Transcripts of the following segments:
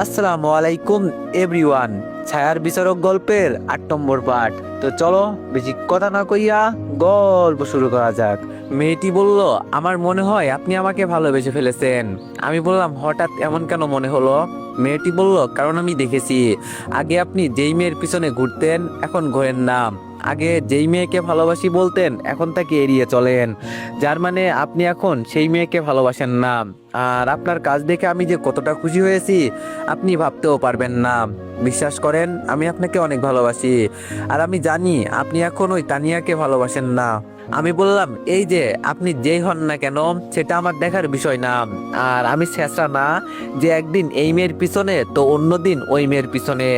আসসালামু আলাইকুম এভরিওয়ান। ছায়ার বিচারক গল্পের ৮ নম্বর পার্ট। তো চলো বেশি কথা না কইয়া গল্প শুরু করা যাক। মেয়েটি বলল, আমার মনে হয় আপনি আমাকে ভালোবেসে ফেলেছেন। আমি বললাম, হঠাৎ এমন কেন মনে হলো? মেয়েটি বলল, কারণ আমি দেখেছি আগে আপনি যেই মেয়ের পিছনে ঘুরতেন এখন ঘোরেন না। আগে যেই মেয়েকে ভালোবাসি বলতেন এখন তাকে এড়িয়ে চলেন। যার মানে আপনি এখন সেই মেয়েকে ভালোবাসেন না। আর আপনার কাজ দেখে আমি যে কতটা খুশি হয়েছি আপনি ভাবতেও পারবেন না। বিশ্বাস করেন, আমি আপনাকে অনেক ভালোবাসি। আর আমি জানি আপনি এখন ওই তানিয়াকে ভালোবাসেন না। আমি বললাম, এই যে আপনি যেই হন না কেন সেটা আমার দেখার বিষয় না। আর আমি ছেঁচড়া না যে একদিন এই মেয়ের পিছনে তো অন্যদিন ওই মেয়ের পিছনে।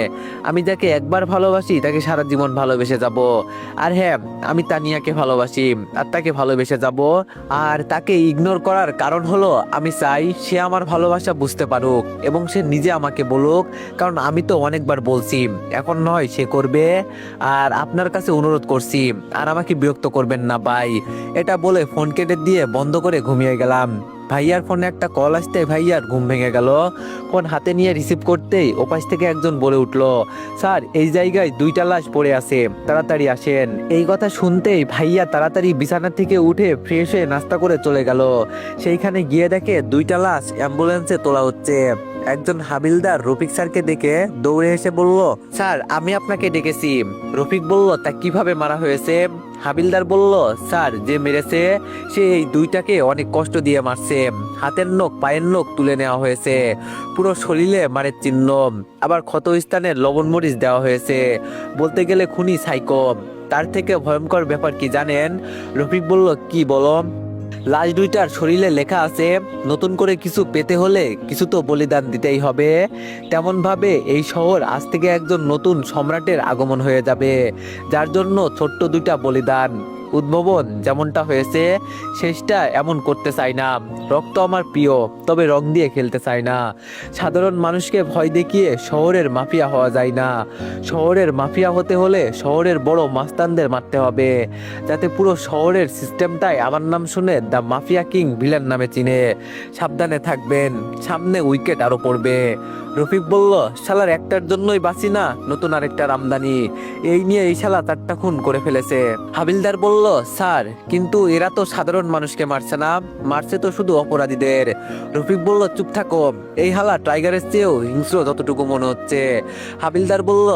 আমি যাকে একবার ভালোবাসি তাকে সারা জীবন ভালোবেসে যাব। আর হ্যাঁ, আমি তানিয়াকে ভালোবাসি আর তাকে ভালোবেসে যাব। আর তাকে ইগনোর করার কারণ হলো আমি চাই সে আমার ভালোবাসা বুঝতে পারুক এবং সে নিজে আমাকে বলুক। কারণ আমি তো অনেকবার বলছি, এখন নয় সে করবে। আর আপনার কাছে অনুরোধ করছি, আর আমাকে বিরক্ত করবেন না ভাই। এটা বলে ফোন কেটে দিয়ে বন্ধ করে ঘুমিয়ে গেলাম। ভাইয়ার ফোনে একটা কল আসতে ভাইয়ার ঘুম ভেঙে গেল। ফোন হাতে নিয়ে রিসিভ করতেই ওপাশ থেকে একজন বলে উঠলো, স্যার এই জায়গায় 2টা লাশ পড়ে আছে, তাড়াতাড়ি আসেন। এই কথা শুনতেই ভাইয়া তাড়াতাড়ি বিছানা থেকে উঠে ফ্রেশ হয়ে নাস্তা করে চলে গেল। সেইখানে গিয়ে দেখে 2টা লাশ অ্যাম্বুলেন্সে তোলা হচ্ছে। একজন হাবিলদার রফিক স্যারকে দেখে দৌড়ে এসে বলল, স্যার আমি আপনাকে ডেকেছি। রফিক বলল, তা কিভাবে মারা হয়েছে? হাবিলদার বলল, স্যার যে মেরেছে সে এই 2টাকে অনেক কষ্ট দিয়ে মারছে। হাতের নখ পায়ের নখ তুলে নেওয়া হয়েছে, পুরো শরীরে মারের চিহ্ন, আবার ক্ষতস্থানে লবণ মরিচ দেওয়া হয়েছে। বলতে গেলে খুনি সাইকো। তার থেকে ভয়ঙ্কর ব্যাপার কি জানেন? রফিক বলল, কি বলো? লাশ 2টার শরীরে লেখা আছে, নতুন করে কিছু পেতে হলে কিছু তো বলিদান দিতেই হবে। তেমন ভাবে এই শহর আজ থেকে একজন নতুন সম্রাটের আগমন হয়ে যাবে, যার জন্য ছোট্ট 2টা বলিদান। উদ্ভাবন যেমনটা হয়েছে শেষটা এমন করতে চাই না। রক্ত আমার প্রিয়, তবে রং দিয়ে খেলতে চাই না। সাধারণ মানুষকে ভয় দেখিয়ে শহরের মাফিয়া হওয়া যায় না। শহরের মাফিয়া হতে হলে শহরের বড় মাস্তানদের মারতে হবে, যাতে পুরো শহরের সিস্টেমটাই আমার নাম শুনে দ্য মাফিয়া কিং ভিলেন নামে চিনে। সাবধানে থাকবেন, সামনে উইকেট আরো পড়বে। রফিক বলল, শালার একটার জন্যই বাঁচি না, নতুন আরেকটার আমদানি। এই নিয়ে এই শালা 4টা খুন করে ফেলেছে। হাবিলদার বলল, স্যার কিন্তু এরা তো সাধারণ মানুষকে মারছে না, মারছে তো শুধু অপরাধীদের। রফিক বলল, চুপ থাকো, এই হালা টাইগারের চেয়েও হিংস্র যতটুকু মনে হচ্ছে। হাবিলদার বলল,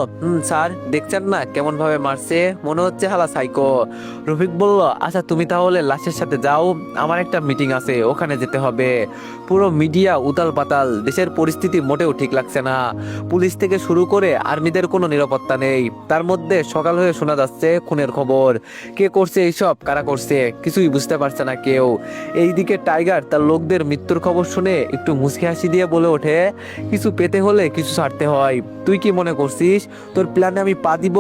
স্যার দেখছেন না কেমন ভাবে মারছে, মনে হচ্ছে হালা সাইকো। রফিক বলল, আচ্ছা তুমি তাহলে লাশের সাথে যাও, আমার একটা মিটিং আছে, ওখানে যেতে হবে। পুরো মিডিয়া উতাল পাতাল, দেশের পরিস্থিতি মোটেও ঠিক লাগছে না। পুলিশ থেকে শুরু করে আর্মিদের কোনো নিরাপত্তা নেই। তার মধ্যে সকাল হয়ে শোনা যাচ্ছে খুনের খবর। কে করছে এইসব, কারা করছে, কিছুই বুঝতে পারছে না কেউ। এইদিকে টাইগার তার লোকদের মৃত্যুর খবর শুনে একটু মুচকি হাসি দিয়ে বলে ওঠে, কিছু পেতে হলে কিছু ছাড়তে হয়। তুই কি মনে করছিস তোর প্ল্যানে আমি পা দিব?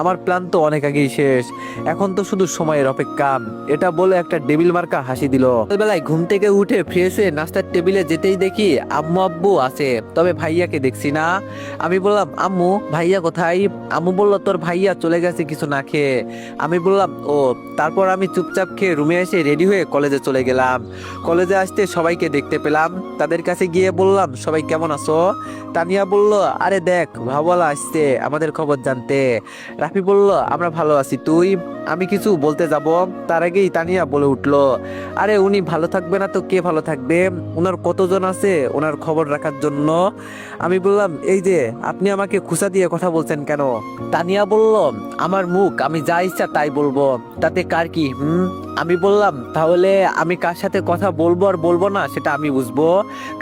আমার প্ল্যান তো অনেক আগেই শেষ, এখন তো শুধু সময়ের অপেক্ষা। এটা বলে একটা ডেবিল মার্কা হাসি দিল। বেলায় ঘুম থেকে উঠে ফ্রেশ হয়ে নাস্তার টেবিলে যেতেই দেখি আম্মু আব্বু আছে, তবে ভাইয়াকে দেখছি না। আমি বললাম, আম্মু ভাইয়া কোথায়? আম্মু বলল, তোর ভাইয়া চলে গেছে কিছু না খেয়ে। আমি বললাম, ও। তারপর আমি চুপচাপ খেয়ে রুমে এসে রেডি হয়ে কলেজে চলে গেলাম। কলেজে আসতে সবাইকে দেখতে পেলাম, তাদের কাছে গিয়ে বললাম, সবাই কেমন আছো? তানিয়া বলল, আরে দেখ ভাবলা আসছে আমাদের খবর জানতে। রাফি বলল, আমরা ভালো আছি, তুই? আমি কিছু বলতে যাব তার আগেই তানিয়া বলে উঠলো, আরে উনি ভালো থাকবে না তো কে ভালো থাকবে? ওনার কতজন আছে ওনার খবর রাখার জন্য। আমি বললাম, এই যে আপনি আমাকে খুশা দিয়ে কথা বলছেন কেন? তানিয়া বলল, আমার মুখ, আমি যা ইচ্ছা তাই বলবো, তাতে কার কি? আমি বললাম, তাহলে আমি কার সাথে কথা বলবো আর বলবো না সেটা আমি বুঝবো,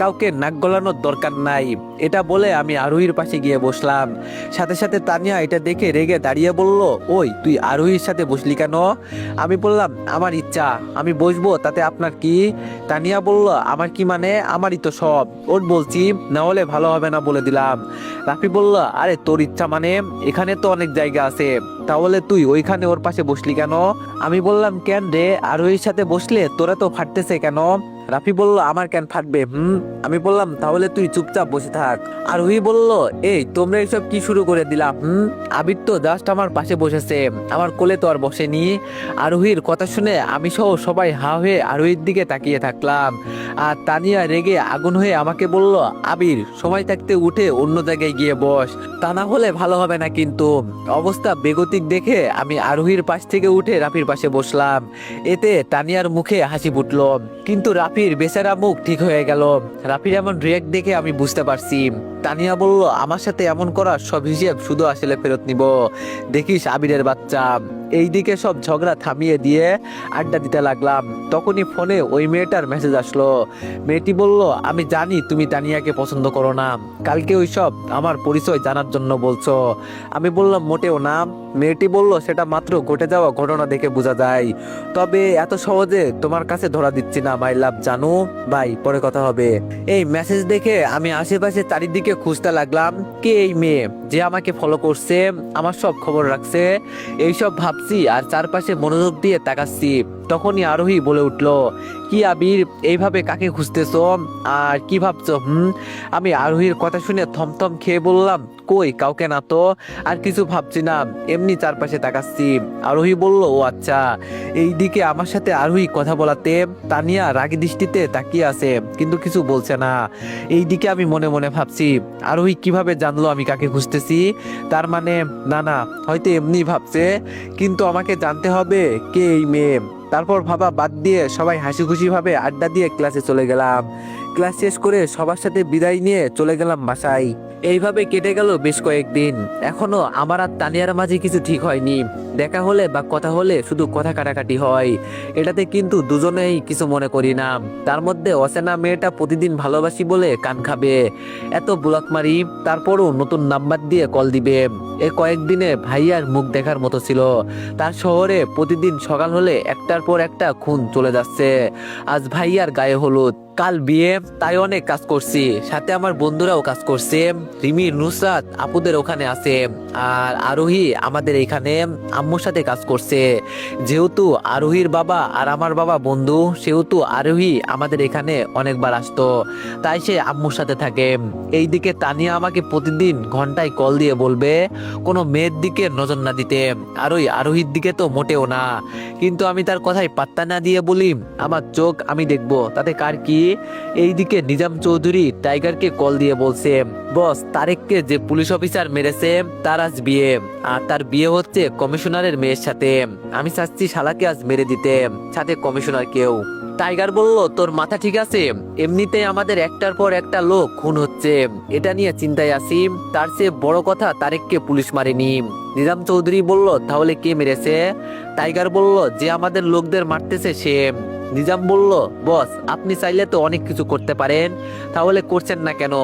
কাউকে নাক গলানোর দরকার নাই। এটা বলে আমি আরোহীর পাশে গিয়ে বসলাম। সাথে সাথে তানিয়া এটা দেখে রেগে দাঁড়িয়ে বলল, ওই তুই আরোহীর সাথে বসলি কেন? আমি বললাম, আমার ইচ্ছা, আমি বসবো, তাতে আপনার কি? তানিয়া বলল, আমার কি মানে? আমারই তো সব, ওর বলছি, না হলে ভালো হবে না বলে দিলাম। রাফি বলল, আরে তোর ইচ্ছা মানে? এখানে তো অনেক জায়গা আছে, তাহলে তুই ওইখানে ওর পাশে বসলি কেন? আমি বললাম, কেন রে, আরোহীর সাথে বসলে তোরা তো ফাটতেছে কেন? রাফি বলল, আমার কেন ফাটবে? আমি বললাম, তাহলে তুই চুপচাপ বসে থাক। আরোহী বলল, এই তোমরা এইসব কি শুরু করে দিলাম? আবির তো জাস্ট আমার পাশে বসেছে, আমার কোলে তো আর বসেনি। আরোহীর কথা শুনে আমি সহ সবাই হা হয়ে আরোহীর দিকে তাকিয়ে থাকলাম। আর তানিয়া রেগে আগুন হয়ে আমাকে বলল, আবির, সময় থাকতে উঠে অন্য জায়গায় গিয়ে বস, তা না হলে ভালো হবে না কিন্তু। অবস্থা বেগতিক দেখে আমি আরোহীর পাশ থেকে উঠে রাফির পাশে বসলাম। এতে তানিয়ার মুখে হাসি ফুটল, কিন্তু রাফির বেচারা মুখ ঠিক হয়ে গেল। রাফির এমন রিয়েক্ট দেখে আমি বুঝতে পারছি। তানিয়া বলল, আমার সাথে এমন করার সব হিসেব শুধু আসলে ফেরত নিব, দেখিস আবিরের বাচ্চা। এইদিকে সব ঝগড়া থামিয়ে দিয়ে আড্ডা দিতে লাগলাম। তখনই ফোনে ওই মেয়েটার মেসেজ আসলো। মেয়েটি বলল, আমি জানি তুমি তানিয়াকে পছন্দ করো না, কালকে ওই সব আমার পরিচয় জানার জন্য বলছো। আমি বললাম, মোটেও না। মেয়েটি বলল, সেটা মাত্র ঘটে যাওয়া ঘটনা দেখে বোঝা যায়, তবে এত সহজে তোমার কাছে ধরা দিচ্ছি না মাই লাভ, জানো। বাই, পরে কথা হবে। এই মেসেজ দেখে আমি আশেপাশে চারিদিকে খুঁজতে লাগলাম, কে এই মেয়ে যে আমাকে ফলো করছে, আমার সব খবর রাখছে, এইসব ভাবছি আর চারপাশে মনোযোগ দিয়ে তাকাচ্ছি। তখনই আরোহী বলে উঠলো, কি আবির, এইভাবে কাকে খুঁজতেছো আর কি ভাবছো? আমি আরোহীর কথা শুনে থমথম খেয়ে বললাম, কই, কাউকে না তো, আর কিছু ভাবছি না, এমনি চারপাশে তাকাচ্ছি। আরোহী বলল, ও আচ্ছা। এইদিকে আমার সাথে আরোহী কথা বলাতে তানিয়া রাগী দৃষ্টিতে তাকিয়ে আছে, কিন্তু কিছু বলছে না। এইদিকে আমি মনে মনে ভাবছি, আরোহী কিভাবে জানলো আমি কাকে খুঁজতেছি? তার মানে না না, হয়তো এমনি ভাবছে, কিন্তু আমাকে জানতে হবে কে এই মেয়ে। তারপর ভাবা বাদ দিয়ে সবাই হাসি খুশি ভাবে আড্ডা দিয়ে ক্লাসে চলে গেলাম। ক্লাস শেষ করে সবার সাথে বিদায় নিয়ে চলে গেলাম বাসায়। এইভাবে কেটে গেল বেশ কয়েকদিন। এখনো আমার আর তানিয়ার মাঝে কিছু ঠিক হয়নি। দেখা হলে বা কথা হলে শুধু কথা কাটাকাটি হয়, এটাতে কিন্তু দুজনেই কিছু মনে করি না। তার মধ্যে অচেনা মেয়েটা প্রতিদিন ভালোবাসি বলে কান খাবে, এত ব্লক মারি, তারপরও নতুন নাম্বার দিয়ে কল দিবে। এ কয়েকদিনে ভাইয়ার মুখ দেখার মতো ছিল। তার শহরে প্রতিদিন সকাল হলে একটার পর একটা খুন চলে যাচ্ছে। আজ ভাইয়ার গায়ে হলুদ, কাল বিয়ে, তাই অনেক কাজ করছি, সাথে আমার বন্ধুরাও কাজ করছে। রিমি, নুসরাত আপুদের ওখানে আছে, আর আরোহী আমাদের এখানে আম্মুর সাথে কাজ করছে। যেহেতু আরোহীর বাবা আর আমার বাবা বন্ধু, সেহেতু আরোহী আমাদের এখানে অনেকবার আসতো, তাই সে আম্মুর সাথে থাকে। এইদিকে তানিয়া আমাকে প্রতিদিন ঘন্টায় কল দিয়ে বলবে কোনো মেয়ের দিকে নজর না দিতে, আর ওই আরোহীর দিকে তো মোটেও না। কিন্তু আমি তার কথায় পাত্তা না দিয়ে বলি, আমার চোখ আমি দেখবো, তাতে কার কি। এইদিকে নিজাম চৌধুরী টাইগারকে কল দিয়ে বলছে, বস, তারেককে যে পুলিশ অফিসার মেরেছে তার আজ বিয়ে, আর তার বিয়ে হচ্ছে কমিশনারের মেয়ের সাথে। আমি চাচ্ছি শালাকে আজ মেরে দিতে, সাথে কমিশনারকেও। টাইগার বলল, তোর মাথা ঠিক আছে? এমনিতেই আমাদের একটার পর একটা লোক খুন হচ্ছে, এটা নিয়ে চিন্তায় আছি। তার চেয়ে বড় কথা, তারেককে পুলিশ মারেনি। নিজাম চৌধুরী বলল, তাহলে কে মেরেছে? টাইগার বলল, যে আমাদের লোকদের মারতেছে সে। নিজাম বলল, বস, আপনি চাইলে তো অনেক কিছু করতে পারেন, তাহলে করছেন না কেন?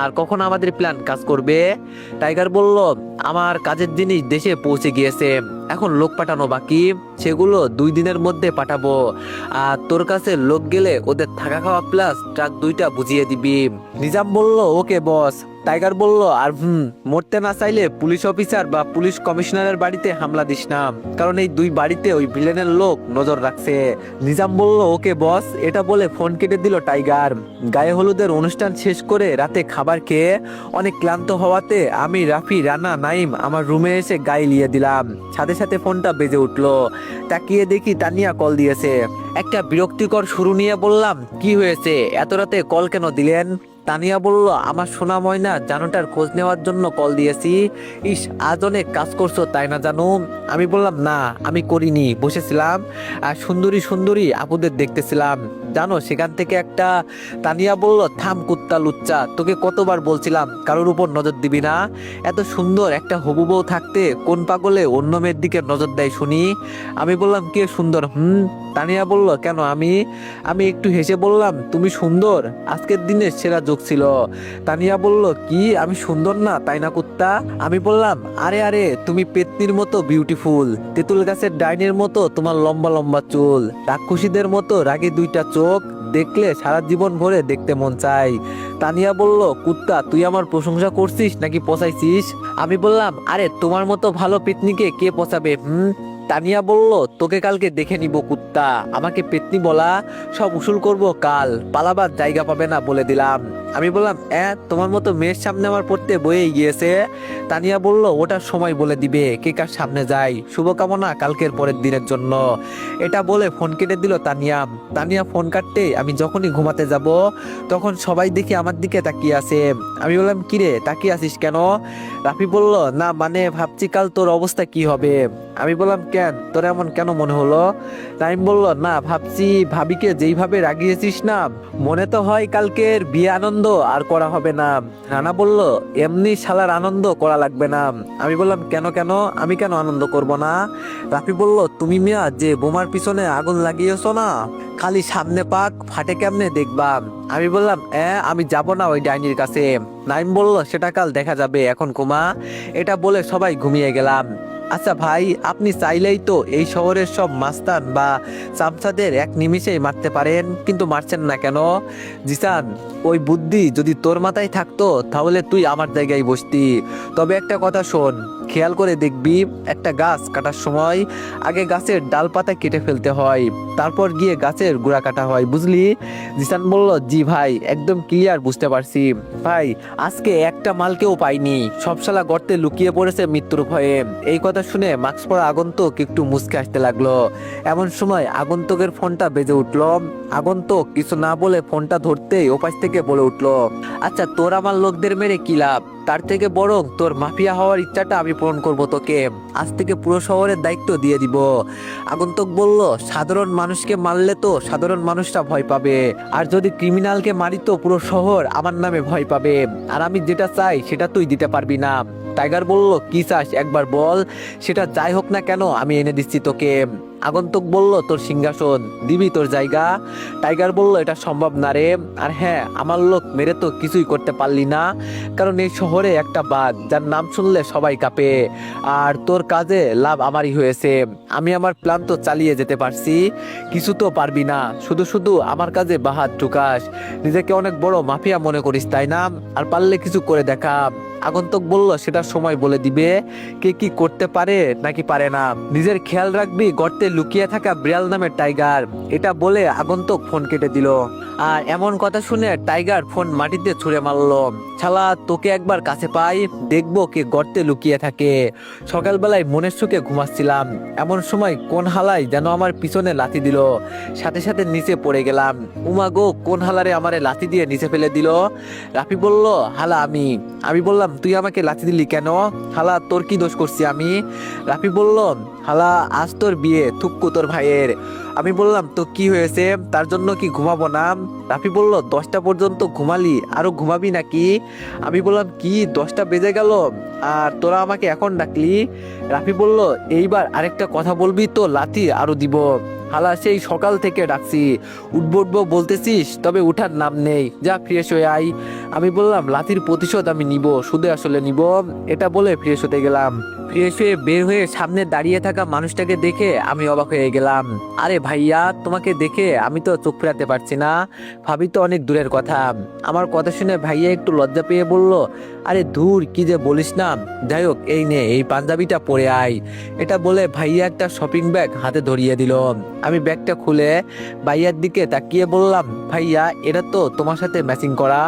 আর কখন আমাদের প্ল্যান কাজ করবে? টাইগার বলল, আমার কাজের জিনিস দেশে পৌঁছে গিয়েছে, এখন লোক পাঠানো বাকি, সেগুলো 2 দিনের মধ্যে পাঠাবো। আর তোর কাছে লোক গেলে ওদের থাকা খাওয়া প্লাস ট্রাক 2টা বুঝিয়ে দিবি। নিজাম বলল, ওকে বস। টাইগার বলল, আর মরতে না চাইলে পুলিশ অফিসার বা পুলিশ কমিশনারের বাড়িতে হামলা দিস না, কারণ এই 2 বাড়িতে ওই ভিলেনের লোক নজর রাখছে। নিজাম বলল, ওকে বস। এটা বলে ফোন কেটে দিল টাইগার। গায়ে হলুদের অনুষ্ঠান শেষ করে রাতে খাবার খেয়ে অনেক ক্লান্ত হওয়াতে আমি, রাফি, রানা, নাইম আমার রুমে এসে গায়ে লিয়ে দিলাম। সাথে সাথে ফোনটা বেজে উঠলো। তাকিয়ে দেখি তানিয়া কল দিয়েছে। একটা বিরক্তিকর শুরু নিয়ে বললাম, কি হয়েছে, এত রাতে কল কেন দিলেন? তানিয়া বলল, আমার সোনা ময়না জানুটার খোঁজ নেওয়ার জন্য কল দিয়েছি। ইস, আজ অনেক কাজ করছো তাই না জানু? আমি বললাম, না আমি করিনি, বসেছিলাম আর সুন্দরী সুন্দরী আপুদের দেখতেছিলাম জানো, সেখান থেকে একটা। তানিয়া বলল, থাম কুত্তা লুচ্চা, তোকে কতবার বলছিলাম কারোর উপর নজর দিবি না? এত সুন্দর একটা হবু বউ থাকতে কোন পাগলে অন্য মেয়ের দিকে নজর দেয় শুনি? আমি বললাম, কে সুন্দর? তানিয়া বলল, কেন? আমি একটু হেসে বললাম, তুমি সুন্দর, আজকের দিনের সেরা যোগ ছিল। তানিয়া বলল, কি আমি সুন্দর না তাই না কুত্তা? আমি বললাম, আরে আরে, তুমি পেতনির মতো বিউটিফুল, তেঁতুল গাছের ডাইনের মতো তোমার লম্বা লম্বা চুল, রাক্ষসীদের মতো রাগে 2টা চোখ, দেখলে সারা জীবন ভরে দেখতে মন চাই। তানিয়া বলল, কুত্তা, তুই আমার প্রশংসা করছিস নাকি পচাইছিস? আমি বললাম, আরে তোমার মতো ভালো পেতনিকে কে পচাবে? তানিয়া বলল, তোকে কালকে দেখে নিব কুত্তা, আমাকে পেতনি বলা, সব উসুল করব কাল, পালাবার জায়গা পাবে না বলে দিলাম। আমি বললাম, তোমার মতো মেয়ের সামনে আমার পড়তে বয়েই গিয়েছে। তানিয়া বলল, ওটার সময় বলে দিবে কে কার সামনে যায়, শুভকামনা কালকের পরের দিনের জন্য। এটা বলে ফোন কেটে দিল তানিয়া। তানিয়া ফোন কাটতে আমি যখনই ঘুমাতে যাব তখন সবাই দেখি আমার দিকে তাকিয়ে আছে। আমি বললাম, কিরে তাকিয়ে আছিস কেন? রাফি বলল, না মানে ভাবছি কাল তোর অবস্থা কি হবে। আমি বললাম, কেন, তোর এমন কেন মনে হলো? টাইম বলল, না ভাবছি ভাবিকে যেইভাবে রাগিয়েছিস না, মনে তো হয় কালকের বিয়ে আনন্দ আর করা হবে না। রানা বলল, এমনি শালার আনন্দ করা লাগবে না। আমি বললাম, কেন কেন, আমি কেন আনন্দ করব না? রাফি বলল, তুমি মিয়া যে বোমার পিছনে আগুন লাগিয়েছো না, খালি সামনে পাক ফাটে কেমনে দেখবা। আমি বললাম, আমি যাব না ওই ডাইনির কাছে। নাইম বলল, সেটা কাল দেখা যাবে, এখন ঘুমা। এটা বলে সবাই ঘুমিয়ে গেলাম। আচ্ছা ভাই, আপনি চাইলেই তো এই শহরের সব মাস্তান বা চামচাদের এক নিমিষেই মারতে পারেন, কিন্তু মারছেন না কেন? জিসান, ওই বুদ্ধি যদি তোর মাথায় থাকতো তাহলে তুই আমার জায়গায় বসতি। তবে একটা কথা শোন, খেয়াল করে দেখবি, একটা গাছ কাটার সময় আগে গাছের ডালপাতা কেটে ফেলতে হয়, তারপর গিয়ে গাছের গোড়া কাটা হয়, বুঝলি? জিসান বলল, জি ভাই, একদম ক্লিয়ার বুঝতে পারছি। ভাই, আজকে একটা মালকেও পাইনি, সব শালা গর্তে লুকিয়ে পড়েছে মৃত্যুর ভয়ে। এই কথা শুনে মাস্ক পরা আগন্তুক একটু মুচকে আসতে লাগলো। এমন সময় আগন্তুকের ফোনটা বেজে উঠলো। আগন্তুক কিছু না বলে ফোনটা ধরতেই ওপাশ থেকে বলে উঠলো, আচ্ছা তোর আমার লোকদের মেরে কি লাভ, তার থেকে বরং তোর মাফিয়া হওয়ার ইচ্ছাটা আমি পূরণ করব তোকে, আজ থেকে পুরো শহরের দায়িত্ব দিয়ে দিব। আগন্তুক বলল, সাধারণ মানুষকে মারলে তো সাধারণ মানুষরা ভয় পাবে, আর যদি ক্রিমিনালকে মারি তো পুরো শহর আমার নামে ভয় পাবে, আর আমি যেটা চাই সেটা তুই দিতে পারবি না। টাইগার বলল, কি চাস একবার বল, সেটা যাই হোক না কেন আমি এনে দিচ্ছি তোকে। আগন্তুক বলল, তোর সিংহাসন, দিবি তোর জায়গা? টাইগার বলল, এটা সম্ভব না রে, আর হ্যাঁ আমার লোক মেরে তো কিছুই করতে পারলি না, কারণ এই শহরে একটা বাঘ যার নাম শুনলে সবাই কাঁপে, আর তোর কাজে লাভ আমারই হয়েছে। আমি আমার প্ল্যান তো চালিয়ে যেতে পারছি, কিছু তো পারবি না, শুধু শুধু আমার কাজে বাহাত ঢুকাস, নিজেকে অনেক বড় মাফিয়া মনে করিস তাই না? আর পারলে কিছু করে দেখা। আগন্তুক বলল, সেটা সময় বলে দিবে, কে কি করতে পারে নাকি পারে না। নিজের খেয়াল রাখবি, গর্তে লুকিয়ে থাকা বিড়াল নামের টাইগার। এটা বলে আগন্তুক ফোন কেটে দিল। আর এমন কথা শুনে টাইগার ফোন মাটিতে ছুঁড়ে মারলো। শালা, তোকে একবার কাছে পাই, দেখবো কে গর্তে লুকিয়ে থাকে। সকালবেলায় মনের সুখে ঘুমাচ্ছিলাম, এমন সময় কোন হালাই যেন আমার পিছনে লাথি দিল, সাথে সাথে নিচে পড়ে গেলাম। উমা গো, কোন হালারে আমারে লাথি দিয়ে নিচে ফেলে দিল? রাফি বলল, হালা আমি। আমি বললাম, তুই আমাকে লাথি দিলি কেন? হালা, তোর কি দোষ করছি আমি? রাফি বলল, হালা আজ তোর বিয়ে থুক্কু তোর ভাইয়ের। আমি বললাম, তো কি হয়েছে, তার জন্য কি ঘুমাবো না? রাফি বলল, 10টা পর্যন্ত ঘুমালি, আরো ঘুমাবি নাকি? আমি বললাম, কি 10টা বেজে গেল আর তোরা আমাকে এখন ডাকলি? রাফি বলল, এইবার আরেকটা কথা বলবি তো লাথি আরো দিব। হালা, সেই সকাল থেকে ডাকছি, উঠবো উঠবো বলতেছিস, তবে উঠার নাম নেই, যা ফ্রেশ হয়ে আই। আমি বললাম, লাথির প্রতিশোধ আমি নিব, শুধু আসলে নিব। এটা বলে ফ্রেশ হতে গেলাম। ফ্রেশ হয়ে বের হয়ে সামনে দাঁড়িয়ে থাকা মানুষটাকে দেখে আমি অবাক হয়ে গেলাম। আরে ভাইয়া, তোমাকে দেখে আমি তো চোখ ফেরাতে পারছি না, ভাবি তো অনেক দূরের কথা। আমার কথা শুনে ভাইয়া একটু লজ্জা পেয়ে বলল, আরে ধুর, কি যে বলিস না, যাই হোক এই নে, এই পাঞ্জাবিটা পরে আয়। এটা বলে ভাইয়া একটা শপিং ব্যাগ হাতে ধরিয়ে দিল। আমি ব্যাগটা খুলে ভাইয়ার দিকে তাকিয়ে বললাম, ভাইয়া এটা তো তোমার সাথে ম্যাচিং করা।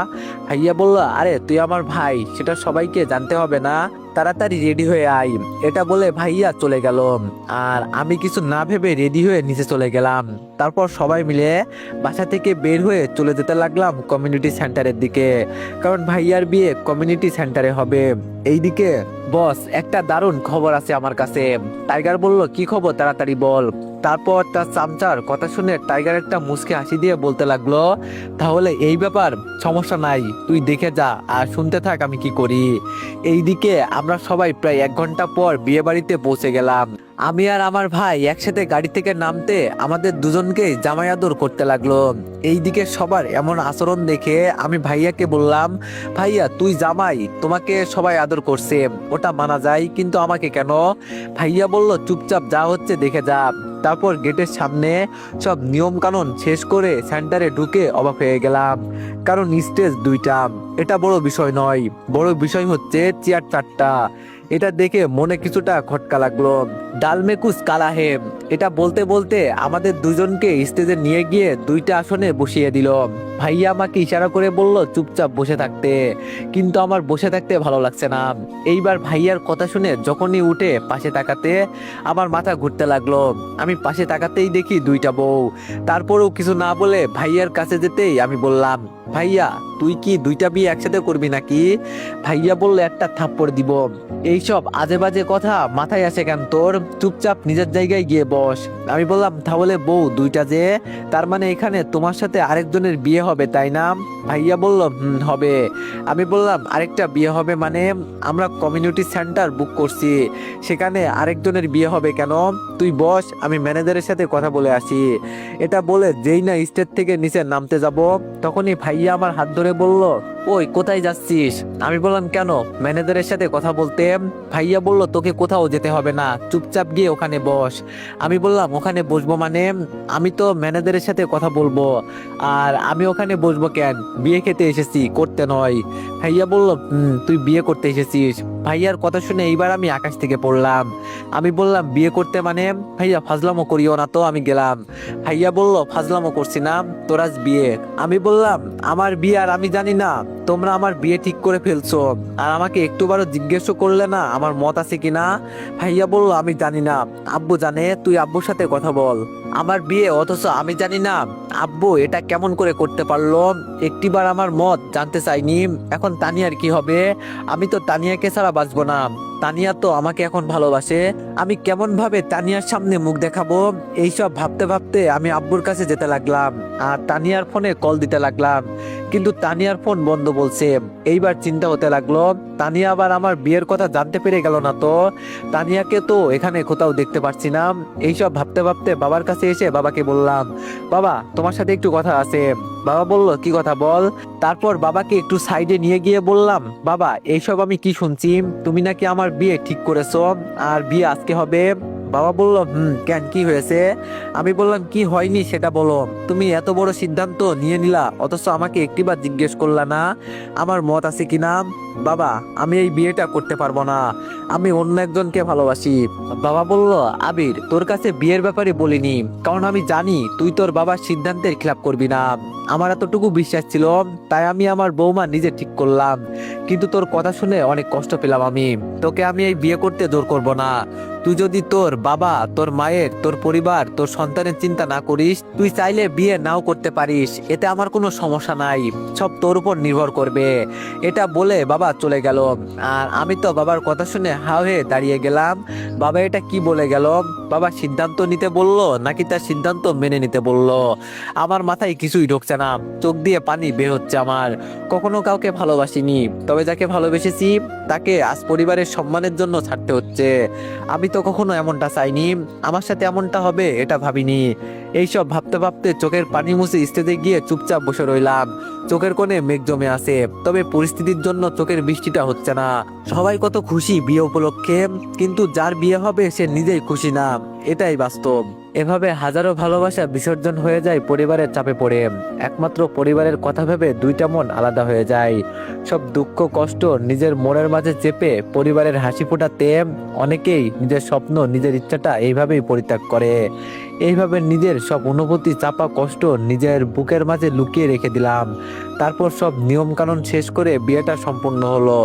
ভাইয়া বলল, আরে তুই আমার ভাই, সেটা সবাইকে জানতে হবে না, তাড়াতাড়ি রেডি হয়ে আই। এটা বলে ভাইয়া চলে গেল, আর আমি কিছু না ভেবে রেডি হয়ে নিচে চলে গেলাম। তারপর সবাই মিলে বাসা থেকে বের হয়ে চলে যেতে লাগলাম কমিউনিটি সেন্টারের দিকে, কারণ ভাইয়ার বিয়ে কমিউনিটি সেন্টারে হবে। এইদিকে বস, একটা দারুণ খবর আছে আমার কাছে। টাইগার বলল, কি খবর, তাড়াতাড়ি বল। তারপর তার চামচার কথা শুনে টাইগার একটা মুচকি হাসি দিয়ে বলতে লাগলো, তাহলে এই ব্যাপার, সমস্যা নাই, তুই দেখে যা আর শুনতে থাক আমি কি করি। এইদিকে আমরা সবাই প্রায় 1 ঘন্টা পর বিয়ে বাড়িতে পৌঁছে গেলাম। আমি আর আমার ভাই একসাথে গাড়ি থেকে নামতে আমাদের দুজনকে জামাই আদর করতে লাগলো। এইদিকে সবার এমন আচরণ দেখে আমি ভাইয়াকে বললাম, ভাইয়া তুই জামাই, তোমাকে সবাই আদর করছে, ওটা মানা যায়, কিন্তু আমাকে কেন? ভাইয়া বলল, চুপচাপ যা হচ্ছে দেখে যা। তারপর গেটের সামনে সব নিয়ম কানুন শেষ করে সেন্টারে ঢুকে অবাক হয়ে গেলাম, কারণ স্টেজ 2টা। এটা বড় বিষয় নয়, বড় বিষয় হচ্ছে চেয়ার চারটা। এটা দেখে মনে কিছুটা খটকা লাগলো। ডালমেকুস কালাহে, এটা বলতে বলতে আমাদের দুজনকে স্টেজে নিয়ে গিয়ে দুইটা আসনে বসিয়ে দিল। ভাইয়া আমাকে ইশারা করে বলল চুপচাপ বসে থাকতে, কিন্তু আমার বসে থাকতে ভালো লাগছে না। এইবার ভাইয়ার কথা শুনে যখনই উঠে পাশে তাকাতে আমার মাথা ঘুরতে লাগলো। আমি পাশে তাকাতেই দেখি দুইটা বউ। তারপরেও কিছু না বলে ভাইয়ার কাছে যেতেই আমি বললাম, ভাইয়া তুই কি দুইটা বিয়ে একসাথে করবি নাকি? ভাইয়া বলল, একটা থাপ্পড় দিব। এইসব আজে বাজে কথা মাথায় আসে কেন তোর? চুপচাপ নিজের জায়গায় গিয়ে বস। আমি বললাম, তাহলে বউ দুইটা যে, তার মানে এখানে তোমার সাথে আরেকজনের বিয়ে হবে তাই না? ভাইয়া বলল, হবে। আমি বললাম, আরেকটা বিয়ে হবে মানে? আমরা কমিউনিটি সেন্টার বুক করছি, সেখানে আরেকজনের বিয়ে হবে কেন? তুই বস, আমি ম্যানেজারের সাথে কথা বলে আসি। এটা বলে যেই না স্টেজ থেকে নিচে নামতে যাব, তখনই ভাইয়া আমার হাত ধরে বলল, ওই কোথায় যাচ্ছিস? আমি বললাম, কেন? ম্যানেজারের সাথে কথা বলতে। ভাইয়া বলল, তোকে কোথাও যেতে হবে না, চুপচাপ গিয়ে ওখানে বস। আমি বললাম, ওখানে বসবো মানে? আমি তো ম্যানেজারের সাথে কথা বলবো, আর আমি ওখানে বসবো কেন? বিয়ে খেতে এসেছি, করতে নয়। ভাইয়া বলল, তুই বিয়ে করতে এসেছিস? ভাইয়ার কথা শুনে এইবার আমি আকাশ থেকে পড়লাম। আমি বললাম, বিয়ে করতে মানে? ভাইয়া ফাজলামো করিও না তো, আমি গেলাম। ভাইয়া বলল, ফাজলামো করছি না, তোর আজ বিয়ে। আমি বললাম, আমার বিয়ে আর আমি জানি না? তোমরা আমার বিয়ে ঠিক করে ফেলছো, আর আমাকে একটুবারও জিজ্ঞেসও করলে না আমার মত আছে কিনা। ভাইয়া বলল, আমি জানি না, আব্বু জানে, তুই আব্বুর সাথে কথা বল। আমার বিয়ে অথচ আমি জানি না? আব্বু এটা কেমন করে করতে পারলো? একটিবার আমার মত জানতে চাইনি। এখন তানিয়ার কি হবে? আমি তো তানিয়াকে ছাড়া বাঁচবো না। তানিয়া তো আমাকে এখন ভালোবাসে, আমি কেমন ভাবে তানিয়ার সামনে মুখ দেখাবো? এইসব ভাবতে ভাবতে আমি আব্বুর কাছে যেতে লাগলাম, আর তানিয়ার ফোনে কল দিতে লাগলাম, কিন্তু তানিয়ার ফোন বন্ধ বলছে। এইবার চিন্তা হতে লাগলো, তানিয়া আবার আমার বিয়ের কথা জানতে পেরে গেল না তো? তানিয়াকে তো এখানে কোথাও দেখতে পাচ্ছি না। এইসব ভাবতে ভাবতে বাবার কাছে এসে বাবাকে বললাম, বাবা তোমার সাথে একটু কথা আছে। বাবা বলল, কি কথা বল। তারপর বাবাকে একটু সাইডে নিয়ে গিয়ে বললাম, বাবা এইসব আমি কি শুনছি? তুমি নাকি আমার বিয়ে ঠিক করেছো, আর বিয়ে আজকে হবে? বাবা বলল, কেন, কি হয়েছে? আমি বললাম, কি হয়নি সেটা বলো। তুমি এত বড় সিদ্ধান্ত নিয়ে নিলা, অথচ আমাকে একটিবার জিজ্ঞেস করলা না আমার মত আছে কিনা। বাবা আমি এই বিয়েটা করতে পারবো না, আমি অন্য একজনকে ভালোবাসি। বাবা বলল, আবির তোর কাছে বিয়ের ব্যাপারে বলিনি, কারণ আমি জানি তুই তোর বাবার সিদ্ধান্তের খেলাপ করবি না। আমার এতটুকু বিশ্বাস ছিল, তাই আমি আমার বৌমা নিজে ঠিক করলাম। কিন্তু তোর কথা শুনে অনেক কষ্ট পেলাম আমি। তোকে আমি এই বিয়ে করতে জোর করব না। তুই যদি তোর বাবা, তোর মায়ের, তোর পরিবার, তোর সন্তানের চিন্তা না করিস, তুই চাইলে বিয়ে নাও করতে পারিস, এতে আমার কোনো সমস্যা নাই, সব তোর উপর নির্ভর করবে। এটা বলে বাবা চলে গেল, আর আমি তো বাবার কথা শুনে হা হয়ে দাঁড়িয়ে গেলাম। বাবা এটা কি বলে গেল? বাবা সিদ্ধান্ত নিতে বলল নাকি তার সিদ্ধান্ত মেনে নিতে বলল? আমার মাথায় কিছুই ঢুকছে না, চোখ দিয়ে পানি বের হচ্ছে আমার। কখনো কাউকে ভালোবাসিনি, তবে যাকে ভালোবেসেছি তাকে আজ পরিবারের সম্মানের জন্য ছাড়তে হচ্ছে। আমি তো কখনো এমনটা চাইনি, আমার সাথে এমনটা হবে এটা ভাবিনি। এইসব ভাবতে ভাবতে চোখের পানি মুছে স্টেজে গিয়ে চুপচাপ বসে রইলাম। চোখের কোণে মেঘ জমে আছে, তবে পরিস্থিতির জন্য চোখের বৃষ্টিটা হচ্ছে না। সবাই কত খুশি বিয়ে উপলক্ষে, কিন্তু যার বিয়ে হবে সে নিজেই খুশি না, এটাই বাস্তব। এভাবে হাজারো ভালোবাসা বিসর্জন হয়ে যায় পরিবারের চাপে পড়ে। একমাত্র পরিবারের কথা ভেবে দুইটা মন আলাদা হয়ে যায়। সব দুঃখ কষ্ট নিজের মনের মাঝে চেপে পরিবারের হাসি ফোটাতে অনেকেই নিজের স্বপ্ন, নিজের ইচ্ছাটা এইভাবেই পরিত্যাগ করে। এইভাবে নিজের সব অনুভূতি, চাপা কষ্ট নিজের বুকের মাঝে লুকিয়ে রেখে দিলাম। তারপর সব নিয়ম কানুন শেষ করে বিয়েটা সম্পূর্ণ হলো।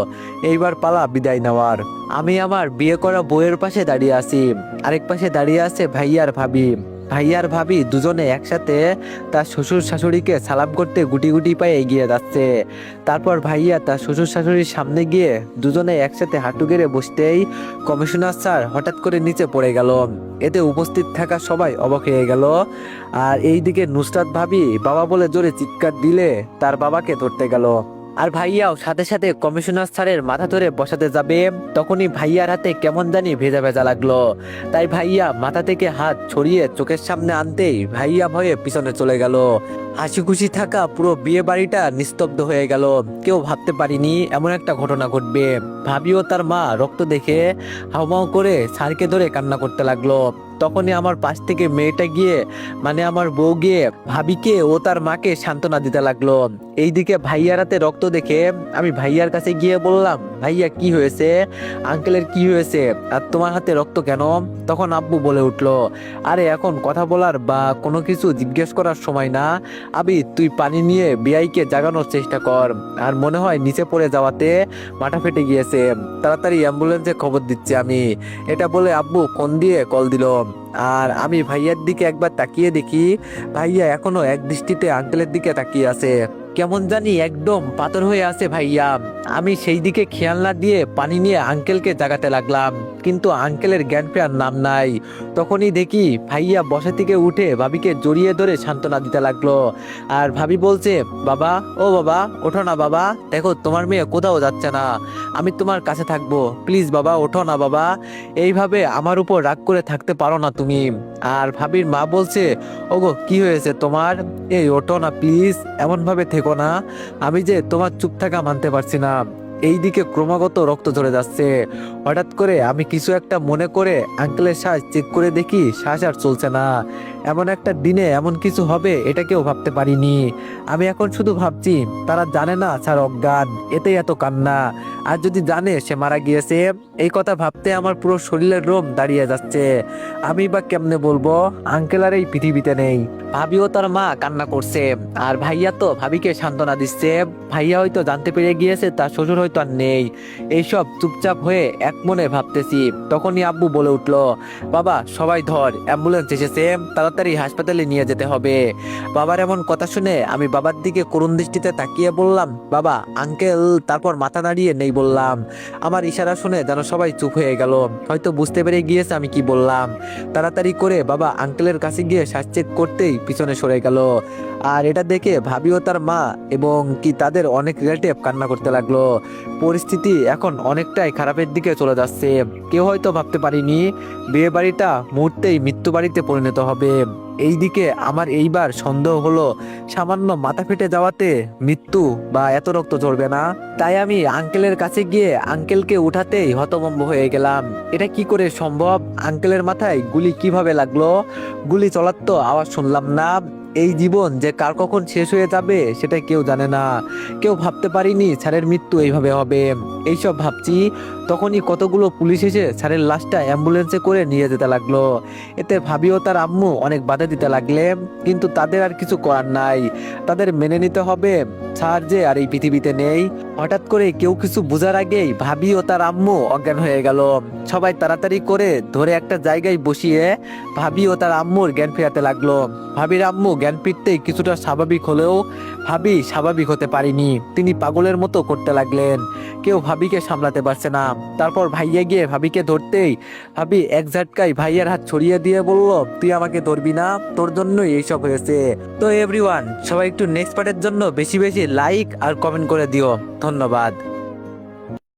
এইবার পালা বিদায় নেওয়ার। আমি আমার বিয়ে করা বউয়ের পাশে দাঁড়িয়ে আছি, আরেক পাশে দাঁড়িয়ে আছে ভাইয়ার ভাবি। ভাইয়ার ভাবি দুজনে একসাথে তার শ্বশুর শাশুড়িকে সালাম করতে গুটি গুটি পায়ে এগিয়ে যাচ্ছে। তারপর ভাইয়া তার শ্বশুর শাশুড়ির সামনে গিয়ে দুজনে একসাথে হাঁটু গেড়ে বসতেই কমিশনার স্যার হঠাৎ করে নিচে পড়ে গেল। এতে উপস্থিত থাকা সবাই অবাক হয়ে গেল। আর এইদিকে নুসরাত ভাবি বাবা বলে জোরে চিৎকার দিলে তার বাবাকে ধরতে গেল। আর ভাইয়াও সাথে সাথে কমিশনার স্যারের মাথা ধরে বসাতে যাবে, তখনই ভাইয়ার হাতে কেমন জানি ভেজা ভেজা লাগলো। তাই ভাইয়া মাথা থেকে হাত ছড়িয়ে চোখের সামনে আনতেই ভাইয়া ভয়ে পিছনে চলে গেল। হাসি খুশি থাকা পুরো বিয়ে বাড়িটা নিস্তব্ধ হয়ে গেল। কেউ ভাবতে পারিনি এমন একটা ঘটনা ঘটবে। ভাবিও তার মা রক্ত দেখে হাউমাউ করে স্যারকে ধরে কান্না করতে লাগলো। তখনই আমার পাশ থেকে মেয়েটা গিয়ে মানে আমার বউ গিয়ে ভাবিকে ও তার মাকে সান্ত্বনা দিতে লাগলো। এইদিকে ভাইয়ার হাতে রক্ত দেখে আমি ভাইয়ার কাছে গিয়ে বললাম, ভাইয়া কি হয়েছে, আঙ্কেলের কি হয়েছে, আর তোমার হাতে রক্ত কেন? তখন আব্বু বলে উঠলো, আরে এখন কথা বলার বা কোনো কিছু জিজ্ঞেস করার সময় না, আবি তুই পানি নিয়ে বিআইকে জাগানোর চেষ্টা কর, আর মনে হয় নিচে পড়ে যাওয়াতে মাথা ফেটে গিয়েছে, তাড়াতাড়ি অ্যাম্বুলেন্সে খবর দিচ্ছি আমি। এটা বলে আব্বু ফোন দিয়ে কল দিল। আর আমি ভাইয়ার দিকে একবার তাকিয়ে দেখি ভাইয়া এখনো এক দৃষ্টিতে আঙ্কেলের দিকে তাকিয়ে আছে, কেমন জানি একদম পাথর হয়ে আছে ভাইয়া। আমি সেই দিকে খেয়াল না দিয়ে পানি নিয়ে আঙ্কেলকে জাগাতে লাগলাম, কিন্তু আঙ্কেলের জ্ঞান ফেরার নাম নাই। তখনই দেখি ভাইয়া বসা থেকে উঠে ভাবিকে জড়িয়ে ধরে সান্ত্বনা দিতে লাগলো। আর ভাবি বলছে, বাবা, ও বাবা ওঠো না বাবা, দেখো তোমার মেয়ে কোথাও যাচ্ছে না, আমি তোমার কাছে থাকবো, প্লিজ বাবা ওঠো না বাবা, এইভাবে আমার উপর রাগ করে থাকতে পারো না তুমি। আর ভাবির মা বলছে, ওগো কি হয়েছে তোমার, এই ওঠো না প্লিজ, এমন ভাবে থেকো না, আমি যে তোমার চুপ থাকা মানতে পারছি না। এইদিকে ক্রমাগত রক্ত ঝরে যাচ্ছে। হঠাৎ করে আমি কিছু একটা মনে করে আঙ্কেলের শ্বাস চেক করে দেখি শ্বাস আর চলছে না। এমন একটা দিনে এমন কিছু হবে এটা কেউ ভাবতে পারিনি। আমি এখন শুধু ভাবছি তারা জানে না স্যার অজ্ঞান, এতেই এত কান্না, আর যদি জানে সে মারা গিয়েছে, এই কথা ভাবতে আমার পুরো শরীরের রোম দাঁড়িয়ে যাচ্ছে। আমি বা কেমনে বলবো আঙ্কেল আর এই পৃথিবীতে নেই। ভাবিও তার মা কান্না করছে, আর ভাইয়া তো ভাবিকে সান্ত্বনা দিচ্ছে। ভাইয়া হয়তো জানতে পেরে গিয়েছে তার শ্বশুর হয়তো আর নেই। এইসব চুপচাপ হয়ে এক মনে ভাবতেছি, তখনই আব্বু বলে উঠলো, বাবা সবাই ধর, অ্যাম্বুলেন্স এসেছে, তাড়াতাড়ি হাসপাতালে নিয়ে যেতে হবে। বাবার এমন কথা শুনে আমি বাবার দিকে করুণ দৃষ্টিতে তাকিয়ে বললাম, বাবা আঙ্কেল, তারপর মাথা নাড়িয়ে নেই বললাম। আমার ইশারা শুনে যেন সবাই চুপ হয়ে গেল, হয়তো বুঝতে পেরে গিয়েছে আমি কি বললাম। তাড়াতাড়ি করে বাবা আঙ্কেলের কাছে গিয়ে শ্বাস চেক করতেই পিছনে সরে গেল। আর এটা দেখে ভাবিও তার মা এবং কি তাদের অনেক রিলেটিভ কান্না করতে লাগলো। পরিস্থিতি এখন অনেকটাই খারাপের দিকে চলে যাচ্ছে। কেউ হয়তো ভাবতে পারিনি বিয়ে বাড়িটা মুহূর্তেই মৃত্যু বাড়িতে পরিণত হবে। এইদিকে আমার এইবার সন্দেহ হলো সামান্য মাথা ফেটে যাওয়াতে মৃত্যু বা এত রক্ত ঝরবে না। তাই আমি আঙ্কেলের কাছে গিয়ে আঙ্কেলকে উঠাতেই হতভম্ব হয়ে গেলাম। এটা কি করে সম্ভব, আঙ্কেলের মাথায় গুলি কিভাবে লাগলো, গুলি চলার তো আওয়াজ শুনলাম না। এই জীবন যে কার কখন শেষ হয়ে যাবে সেটা কেউ জানে না। কেউ ভাবতে পারিনি স্যারের মৃত্যু এইভাবে হবে। এইসব ভাবছি, তখনই কতগুলো পুলিশ এসে স্যারের লাশটা অ্যাম্বুলেন্সে করে নিয়ে যেতে লাগলো। এতে ভাবিও তার আম্মু অনেক বাধা দিতে লাগলে, কিন্তু তাদের আর কিছু করার নাই, তাদের মেনে নিতে হবে স্যার যে আর এই পৃথিবীতে নেই। হঠাৎ করে কেউ কিছু বোঝার আগেই ভাবি ও তার আম্মু অজ্ঞান হয়ে গেল। সবাই তাড়াতাড়ি করে ধরে একটা জায়গায় বসিয়ে ভাবি ও তার আম্মুর জ্ঞান ফেরাতে লাগলো। ভাবির আম্মু জ্ঞান ফিরতেই কিছুটা স্বাভাবিক হলেও ভাবি স্বাভাবিক হতে পারিনি, তিনি পাগলের মতো করতে লাগলেন। কেউ ভাবিকে সামলাতে পারছে না। তারপর ভাইয়া গিয়ে ভাবিকে ধরতেই ভাবি এক ঝাটকায় ভাইয়ার হাত ছড়িয়ে দিয়ে বলল, তুই আমাকে ধরবি না, তোর জন্যই এইসব হয়েছে। তো এভরিওয়ান, সবাই একটু নেক্সট পার্টের জন্য বেশি বেশি লাইক আর কমেন্ট করে দিও। ধন্যবাদ।